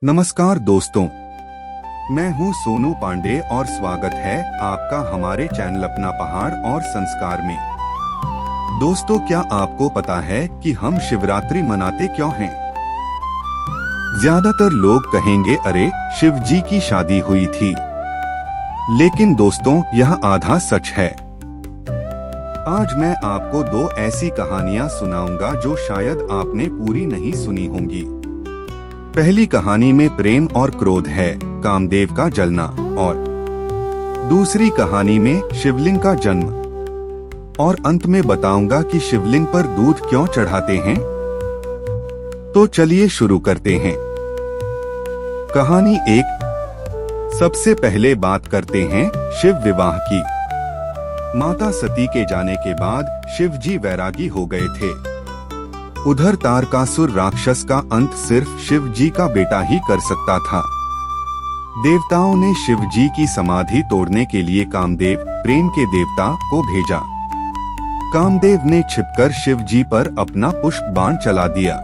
नमस्कार दोस्तों, मैं हूं सोनू पांडे और स्वागत है आपका हमारे चैनल अपना पहाड़ और संस्कार में। दोस्तों, क्या आपको पता है कि हम शिवरात्रि मनाते क्यों हैं? ज्यादातर लोग कहेंगे अरे शिव जी की शादी हुई थी, लेकिन दोस्तों यह आधा सच है। आज मैं आपको दो ऐसी कहानियां सुनाऊंगा जो शायद आपने पूरी नहीं सुनी होंगी। पहली कहानी में प्रेम और क्रोध है, कामदेव का जलना, और दूसरी कहानी में शिवलिंग का जन्म। और अंत में बताऊंगा कि शिवलिंग पर दूध क्यों चढ़ाते हैं। तो चलिए शुरू करते हैं। कहानी 1। सबसे पहले बात करते हैं शिव विवाह की। माता सती के जाने के बाद शिव जी वैरागी हो गए थे। उधर तारकासुर राक्षस का अंत सिर्फ शिव जी का बेटा ही कर सकता था। देवताओं ने शिव जी की समाधि तोड़ने के लिए कामदेव, प्रेम के देवता, को भेजा। कामदेव ने छिपकर शिव जी पर अपना पुष्प बाण चला दिया,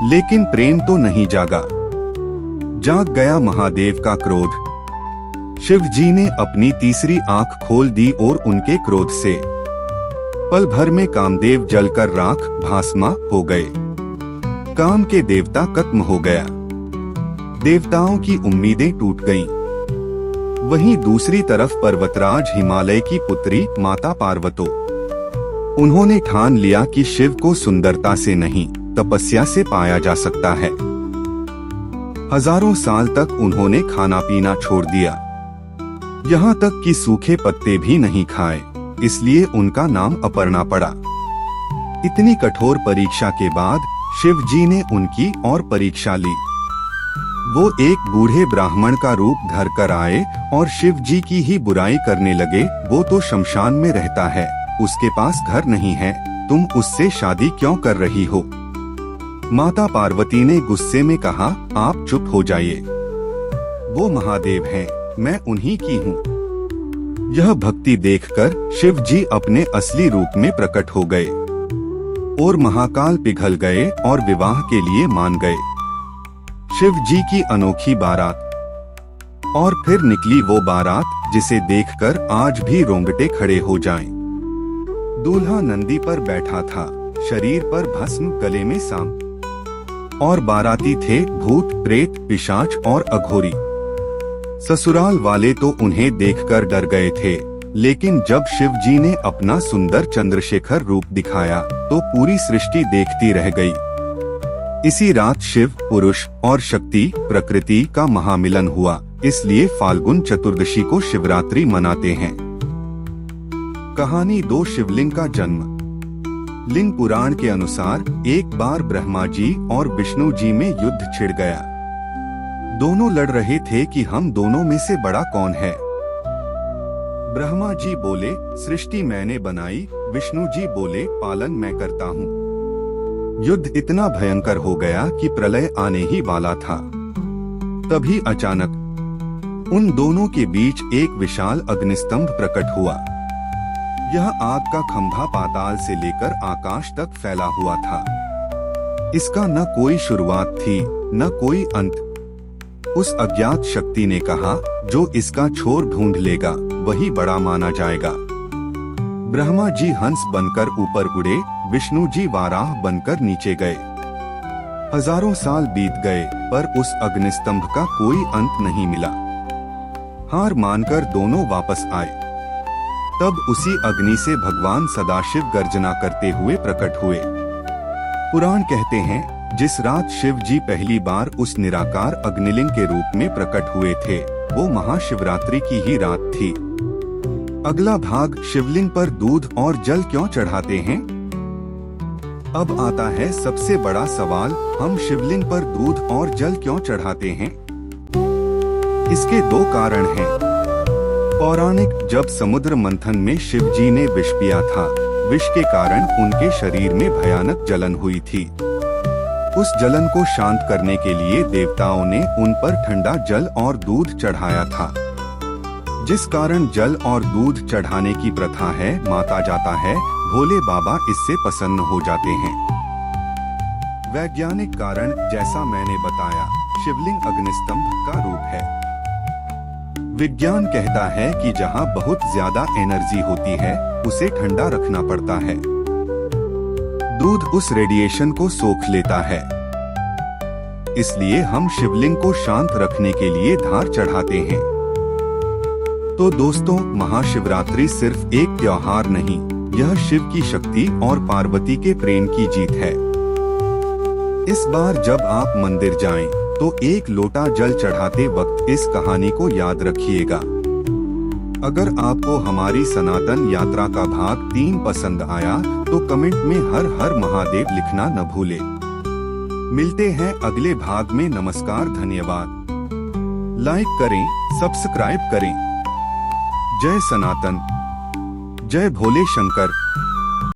लेकिन प्रेम तो नहीं जागा। जाग गया महादेव का क्रोध। शिव जी ने अपनी तीसरी आंख खोल दी और उनके क्रोध से पल भर में कामदेव जलकर राख भास्मा हो गए। काम के देवता खत्म हो गया। देवताओं की उम्मीदें टूट गईं। वहीं दूसरी तरफ पर्वतराज हिमालय की पुत्री माता पार्वतो, उन्होंने ठान लिया कि शिव को सुंदरता से नहीं, तपस्या से पाया जा सकता है। हजारों साल तक उन्होंने खाना पीना छोड़ दिया, यहाँ तक कि सूखे पत्ते भी नहीं खाए, इसलिए उनका नाम अपर्णा पड़ा। इतनी कठोर परीक्षा के बाद शिव जी ने उनकी और परीक्षा ली। वो एक बूढ़े ब्राह्मण का रूप धर कर आए और शिव जी की ही बुराई करने लगे। वो तो शमशान में रहता है, उसके पास घर नहीं है, तुम उससे शादी क्यों कर रही हो? माता पार्वती ने गुस्से में कहा, आप चुप हो जाइए, वो महादेव हैं, मैं उन्हीं की हूँ। यह भक्ति देखकर शिव जी अपने असली रूप में प्रकट हो गए और महाकाल पिघल गए और विवाह के लिए मान गए। शिव जी की अनोखी बारात, और फिर निकली वो बारात जिसे देखकर आज भी रोंगटे खड़े हो जाएं। दूल्हा नंदी पर बैठा था, शरीर पर भस्म, गले में सांप, और बाराती थे भूत, प्रेत, पिशाच और अघोरी। ससुराल वाले तो उन्हें देखकर डर गए थे, लेकिन जब शिव जी ने अपना सुंदर चंद्रशेखर रूप दिखाया तो पूरी सृष्टि देखती रह गई। इसी रात शिव, पुरुष और शक्ति, प्रकृति का महामिलन हुआ, इसलिए फाल्गुन चतुर्दशी को शिवरात्रि मनाते हैं। कहानी 2। शिवलिंग का जन्म। लिंग पुराण के अनुसार एक बार ब्रह्मा जी और विष्णु जी में युद्ध छिड़ गया। दोनों लड़ रहे थे कि हम दोनों में से बड़ा कौन है। ब्रह्मा जी बोले, सृष्टि मैंने बनाई। विष्णु जी बोले, पालन मैं करता हूँ। युद्ध इतना भयंकर हो गया कि प्रलय आने ही वाला था। तभी अचानक उन दोनों के बीच एक विशाल अग्निस्तंभ प्रकट हुआ। यह आग का खंभा पाताल से लेकर आकाश तक फैला हुआ था। इसका न कोई शुरुआत थी न कोई अंत। उस अज्ञात शक्ति ने कहा, जो इसका छोर ढूंढ लेगा वही बड़ा माना जाएगा। ब्रह्मा जी हंस बनकर ऊपर उड़े, विष्णु जी वाराह बनकर नीचे गए। हजारों साल बीत गए पर उस अग्निस्तंभ का कोई अंत नहीं मिला। हार मानकर दोनों वापस आए। तब उसी अग्नि से भगवान सदाशिव गर्जना करते हुए प्रकट हुए। पुराण कहते हैं, जिस रात शिव जी पहली बार उस निराकार अग्निलिंग के रूप में प्रकट हुए थे, वो महाशिवरात्रि की ही रात थी। अगला भाग, शिवलिंग पर दूध और जल क्यों चढ़ाते हैं? अब आता है सबसे बड़ा सवाल, हम शिवलिंग पर दूध और जल क्यों चढ़ाते हैं? इसके 2 कारण हैं। पौराणिक, जब समुद्र मंथन में शिव जी ने विष पिया था, विष के कारण उनके शरीर में भयानक जलन हुई थी। उस जलन को शांत करने के लिए देवताओं ने उन पर ठंडा जल और दूध चढ़ाया था, जिस कारण जल और दूध चढ़ाने की प्रथा है। माता जाता है, भोले बाबा इससे प्रसन्न हो जाते हैं। वैज्ञानिक कारण, जैसा मैंने बताया, शिवलिंग अग्निस्तंभ का रूप है। विज्ञान कहता है कि जहाँ बहुत ज्यादा एनर्जी होती है उसे ठंडा रखना पड़ता है। दूध उस रेडिएशन को सोख लेता है, इसलिए हम शिवलिंग को शांत रखने के लिए धार चढ़ाते हैं। तो दोस्तों, महाशिवरात्रि सिर्फ एक त्योहार नहीं, यह शिव की शक्ति और पार्वती के प्रेम की जीत है। इस बार जब आप मंदिर जाएं, तो एक लोटा जल चढ़ाते वक्त इस कहानी को याद रखिएगा। अगर आपको हमारी सनातन यात्रा का भाग 3 पसंद आया तो कमेंट में हर हर महादेव लिखना न भूले। मिलते हैं अगले भाग में। नमस्कार, धन्यवाद। लाइक करें, सब्सक्राइब करें। जय सनातन, जय भोले शंकर।